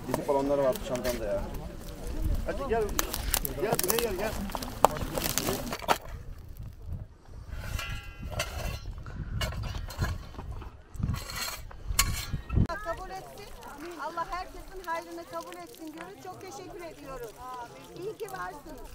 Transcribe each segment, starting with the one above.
Bizim balonlar vardı çantamda ya. Hadi gel. Gel buraya gel. Kabul etsin. Allah herkesin hayrını kabul etsin diyoruz. Çok teşekkür ediyoruz. İyi ki varsınız.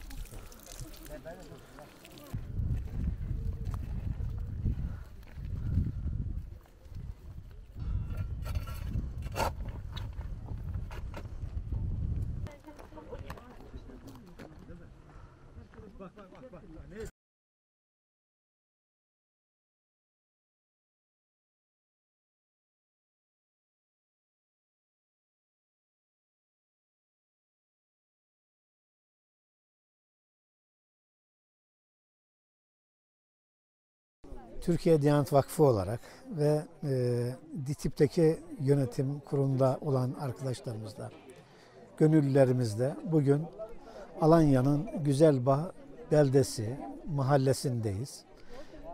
Türkiye Diyanet Vakfı olarak ve DİTİB'deki yönetim kurulunda olan arkadaşlarımızla, gönüllülerimizle bugün Alanya'nın Güzelbağ beldesi, mahallesindeyiz.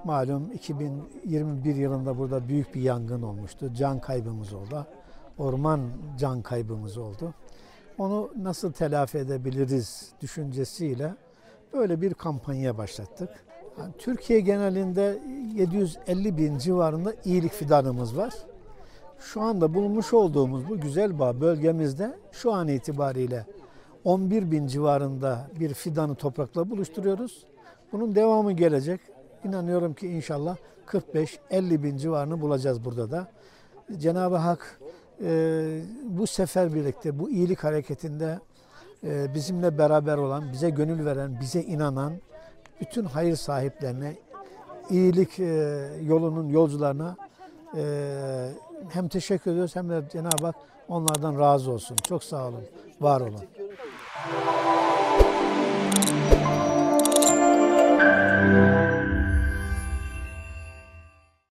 Malum 2021 yılında burada büyük bir yangın olmuştu. Can kaybımız oldu. Orman can kaybımız oldu. Onu nasıl telafi edebiliriz düşüncesiyle böyle bir kampanya başlattık. Yani Türkiye genelinde 750 bin civarında iyilik fidanımız var. Şu anda bulunmuş olduğumuz bu Güzelbağ bölgemizde şu an itibariyle 11 bin civarında bir fidanı toprakla buluşturuyoruz. Bunun devamı gelecek. İnanıyorum ki inşallah 45-50 bin civarını bulacağız burada da. Cenab-ı Hak bu sefer birlikte bu iyilik hareketinde bizimle beraber olan, bize gönül veren, bize inanan bütün hayır sahiplerine, iyilik yolunun yolcularına hem teşekkür ediyoruz hem de Cenab-ı Hak onlardan razı olsun. Çok sağ olun, var olun.